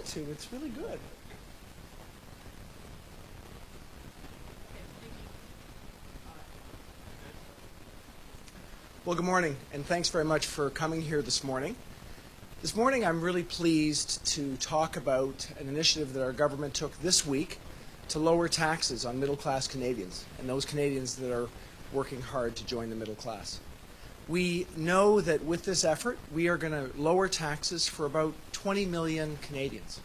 forward to. It's really good. Well, good morning, and thanks very much for coming here this morning. This morning, I'm really pleased to talk about an initiative that our government took this week to lower taxes on middle-class Canadians and those Canadians that are working hard to join the middle class. We know that with this effort, we are going to lower taxes for about 20 million Canadians.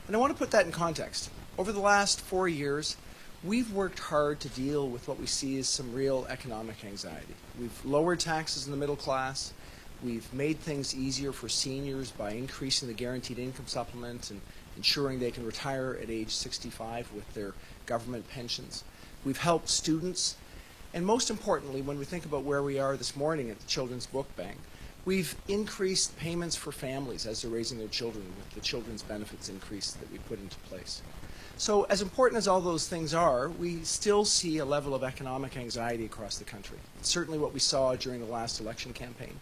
And I want to put that in context. Over the last 4 years, we've worked hard to deal with what we see as some real economic anxiety. We've lowered taxes in the middle class. We've made things easier for seniors by increasing the guaranteed income supplement and ensuring they can retire at age 65 with their government pensions. We've helped students. And most importantly, when we think about where we are this morning at the Children's Book Bank, we've increased payments for families as they're raising their children with the children's benefits increase that we put into place. So as important as all those things are, we still see a level of economic anxiety across the country. It's certainly what we saw during the last election campaign.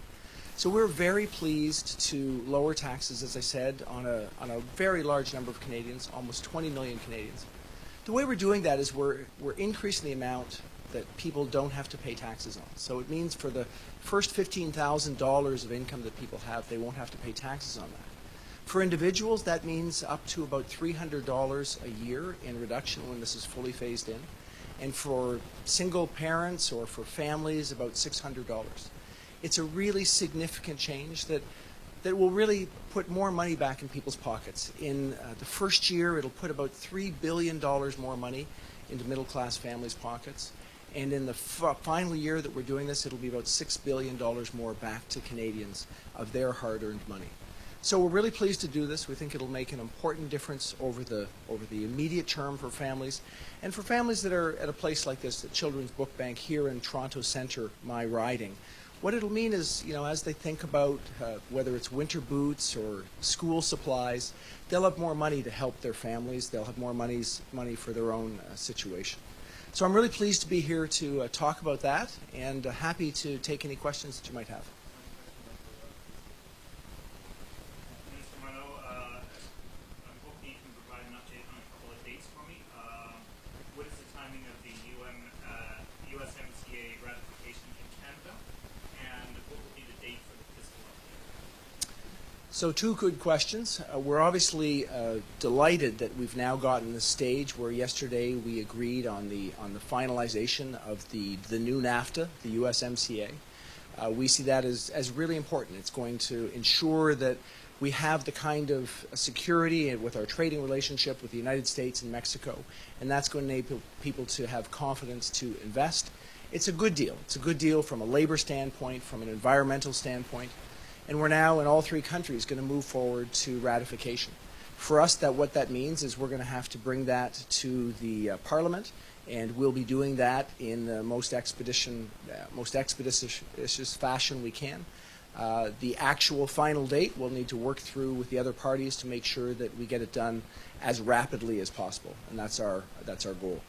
So we're very pleased to lower taxes, as I said, on a very large number of Canadians, almost 20 million Canadians. The way we're doing that is we're increasing the amount that people don't have to pay taxes on. So it means for the first $15,000 of income that people have, they won't have to pay taxes on that. For individuals, that means up to about $300 a year in reduction when this is fully phased in. And for single parents or for families, about $600. It's a really significant change that will really put more money back in people's pockets. In the first year, it'll put about $3 billion more money into middle-class families' pockets. And in the final year that we're doing this, it'll be about $6 billion more back to Canadians of their hard-earned money. So we're really pleased to do this. We think it'll make an important difference over the immediate term for families. And for families that are at a place like this, the Children's Book Bank here in Toronto Centre, my riding, what it'll mean is, as they think about whether it's winter boots or school supplies, they'll have more money to help their families. They'll have more money for their own situation. So I'm really pleased to be here to talk about that, and happy to take any questions that you might have. Minister Morneau, I'm hoping you can provide an update on a couple of dates for me. What is the timing of the USMCA ratification in Canada, and what will be the date for the fiscal update? So two good questions. We're obviously delighted that we've now gotten this stage where yesterday we agreed on the finalization of the new NAFTA, the USMCA. We see that as really important. It's going to ensure that we have the kind of security with our trading relationship with the United States and Mexico, and that's going to enable people to have confidence to invest. It's a good deal. It's a good deal from a labor standpoint, from an environmental standpoint. And we're now in all three countries going to move forward to ratification. For us, what that means is we're going to have to bring that to the Parliament, and we'll be doing that in the most expeditious fashion we can. The actual final date we'll need to work through with the other parties to make sure that we get it done as rapidly as possible, and that's our goal.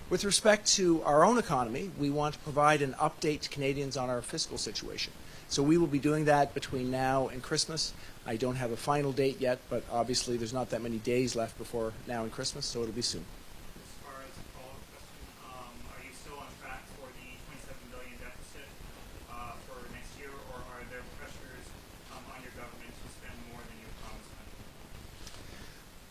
With respect to our own economy, we want to provide an update to Canadians on our fiscal situation. So we will be doing that between now and Christmas. I don't have a final date yet, but obviously there's not that many days left before now and Christmas, so it'll be soon. As far as a follow-up question, are you still on track for the $27 billion deficit for next year, or are there pressures on your government to spend more than you promised?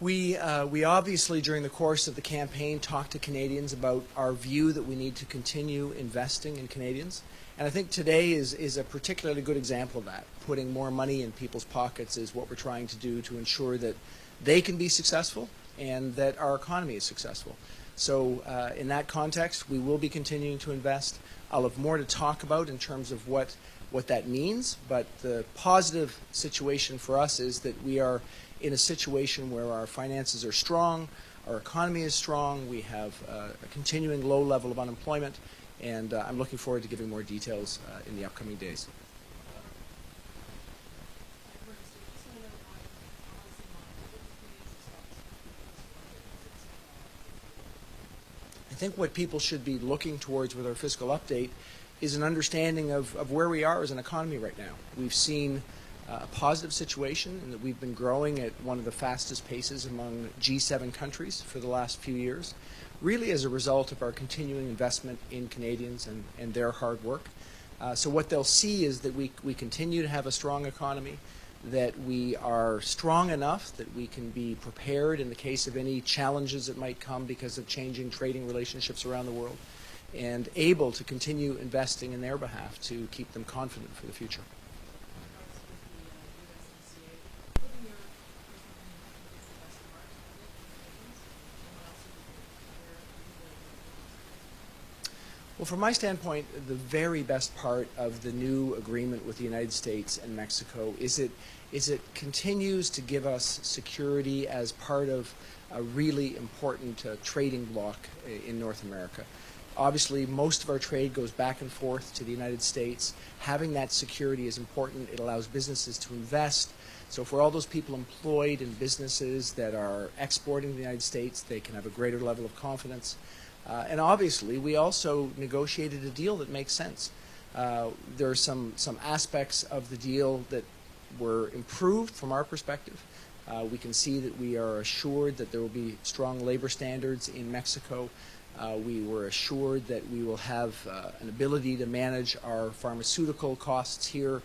We obviously, during the course of the campaign, talked to Canadians about our view that we need to continue investing in Canadians. And I think today is a particularly good example of that. Putting more money in people's pockets is what we're trying to do to ensure that they can be successful and that our economy is successful. So in that context, we will be continuing to invest. I'll have more to talk about in terms of what that means, but the positive situation for us is that we are in a situation where our finances are strong, our economy is strong, we have a continuing low level of unemployment, and I'm looking forward to giving more details in the upcoming days. I think what people should be looking towards with our fiscal update is an understanding of where we are as an economy right now. We've seen a positive situation in that we've been growing at one of the fastest paces among G7 countries for the last few years, really as a result of our continuing investment in Canadians and their hard work. So what they'll see is that we continue to have a strong economy, that we are strong enough that we can be prepared in the case of any challenges that might come because of changing trading relationships around the world, and able to continue investing in their behalf to keep them confident for the future. Well, from my standpoint, the very best part of the new agreement with the United States and Mexico is it continues to give us security as part of a really important trading bloc in North America. Obviously, most of our trade goes back and forth to the United States. Having that security is important. It allows businesses to invest. So for all those people employed in businesses that are exporting to the United States, they can have a greater level of confidence. And obviously, we also negotiated a deal that makes sense. There are some aspects of the deal that were improved from our perspective. We can see that we are assured that there will be strong labor standards in Mexico. We were assured that we will have an ability to manage our pharmaceutical costs here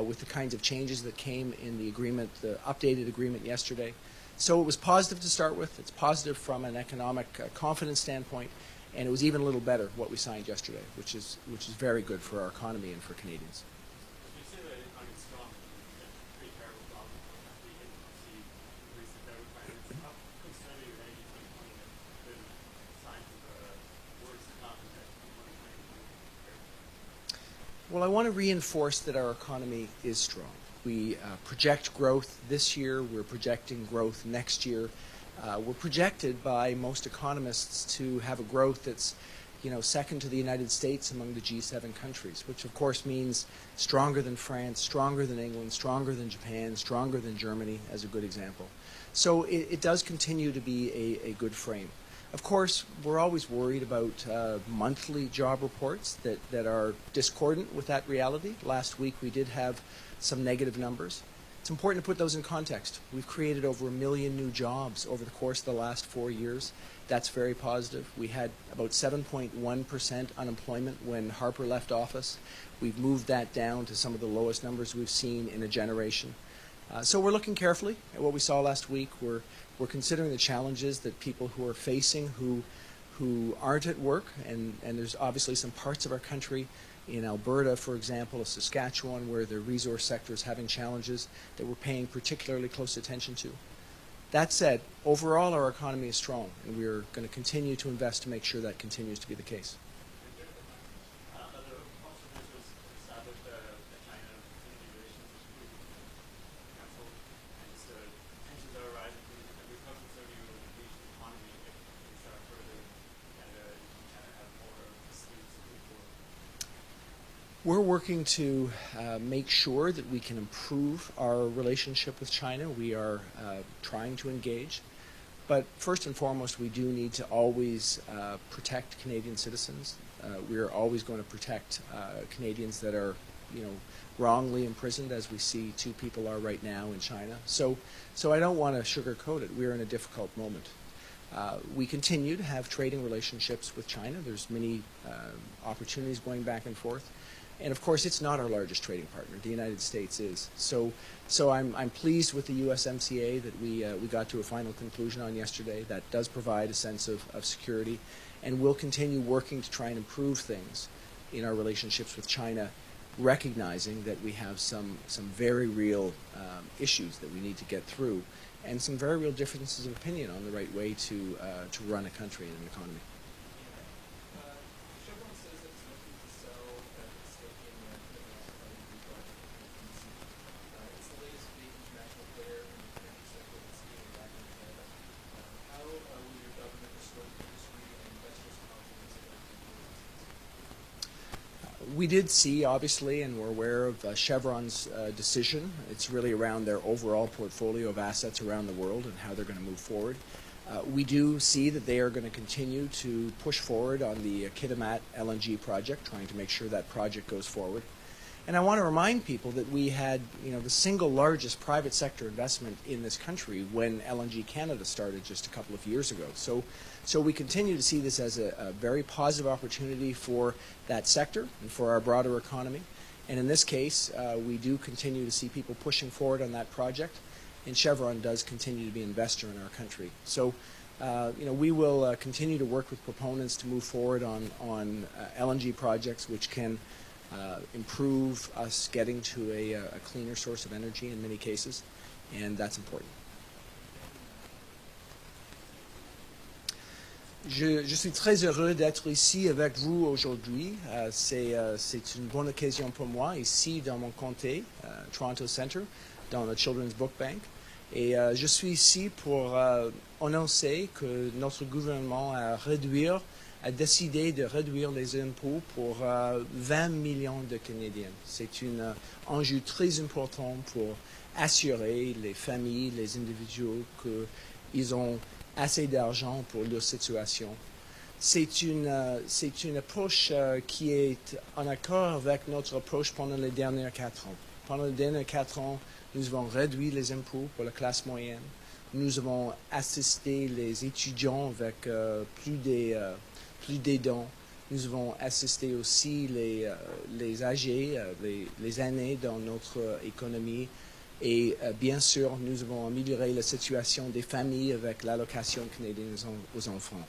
with the kinds of changes that came in the agreement, the updated agreement yesterday. So it was positive to start with. It's positive from an economic confidence standpoint, and it was even a little better what we signed yesterday, which is very good for our economy and for Canadians. You say that economy is strong, pretty terrible problem. We can see recent debt requirements. How concerned are you that in 2020 that there's signs of worse economy that 2020? Well, I want to reinforce that our economy is strong. We project growth this year. We're projecting growth next year. We're projected by most economists to have a growth that's, second to the United States among the G7 countries, which of course means stronger than France, stronger than England, stronger than Japan, stronger than Germany, as a good example. So it does continue to be a good frame. Of course, we're always worried about monthly job reports that are discordant with that reality. Last week we did have some negative numbers. It's important to put those in context. We've created over 1 million new jobs over the course of the last 4 years. That's very positive. We had about 7.1% unemployment when Harper left office. We've moved that down to some of the lowest numbers we've seen in a generation. So we're looking carefully at what we saw last week. We're considering the challenges that people who are facing who aren't at work, and there's obviously some parts of our country, in Alberta, for example, or Saskatchewan, where the resource sector is having challenges that we're paying particularly close attention to. That said, overall our economy is strong, and we're going to continue to invest to make sure that continues to be the case. We're working to make sure that we can improve our relationship with China. We are trying to engage. But first and foremost, we do need to always protect Canadian citizens. We are always going to protect Canadians that are, wrongly imprisoned, as we see 2 people are right now in China. So I don't want to sugarcoat it. We're in a difficult moment. We continue to have trading relationships with China. There's many opportunities going back and forth. And of course, it's not our largest trading partner. The United States is. So I'm pleased with the USMCA that we got to a final conclusion on yesterday. That does provide a sense of security, and we'll continue working to try and improve things in our relationships with China, recognizing that we have some very real issues that we need to get through, and some very real differences of opinion on the right way to run a country and an economy. We did see, obviously, and we're aware of Chevron's decision. It's really around their overall portfolio of assets around the world and how they're going to move forward. We do see that they are going to continue to push forward on the Kitimat LNG project, trying to make sure that project goes forward. And I want to remind people that we had, the single largest private sector investment in this country when LNG Canada started just a couple of years ago. So we continue to see this as a very positive opportunity for that sector and for our broader economy. And in this case, we do continue to see people pushing forward on that project, and Chevron does continue to be an investor in our country. So, we will continue to work with proponents to move forward on LNG projects which can improve us getting to a cleaner source of energy in many cases, and that's important. Je suis très heureux d'être ici avec vous aujourd'hui. C'est une bonne occasion pour moi ici dans mon comté, Toronto Centre, dans le Children's Book Bank. Et je suis ici pour annoncer que notre gouvernement a décidé de réduire les impôts pour 20 millions de Canadiens. C'est un enjeu très important pour assurer les familles, les individus qu'ils ont assez d'argent pour leur situation. C'est une approche qui est en accord avec notre approche pendant les derniers 4 ans. Pendant les derniers 4 ans, nous avons réduit les impôts pour la classe moyenne. Nous avons assisté les étudiants avec plus d'aidants. Nous avons assisté aussi les âgés, les aînés dans notre économie. Et bien sûr, nous avons amélioré la situation des familles avec l'allocation canadienne aux enfants.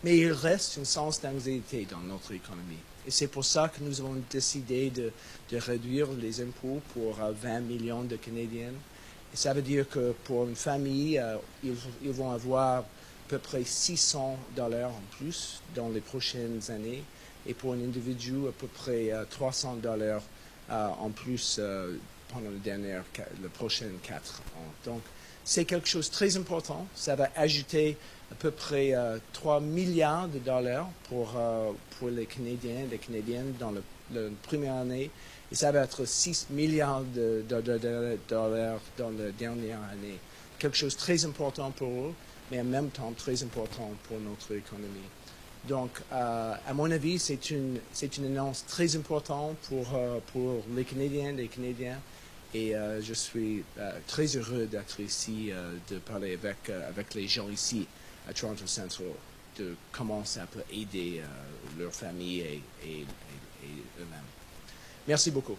Mais il reste un sens d'anxiété dans notre économie. Et c'est pour ça que nous avons décidé de réduire les impôts pour 20 millions de Canadiens. Et ça veut dire que pour une famille, ils vont avoir à peu près $600 en plus dans les prochaines années. Et pour un individu, à peu près $300 en plus pendant les prochaines 4 ans. Donc, c'est quelque chose de très important. Ça va ajouter à peu près 3 milliards de dollars pour les Canadiens et les Canadiennes dans la première année. Et ça va être 6 milliards de dollars dans la dernière année. Quelque chose de très important pour eux, mais en même temps très important pour notre économie. Donc, à mon avis, c'est une annonce très importante pour les Canadiens et les Canadiens. Et je suis très heureux d'être ici, de parler avec les gens ici à Toronto Centre, de comment ça peut aider leurs familles et eux-mêmes. Merci beaucoup.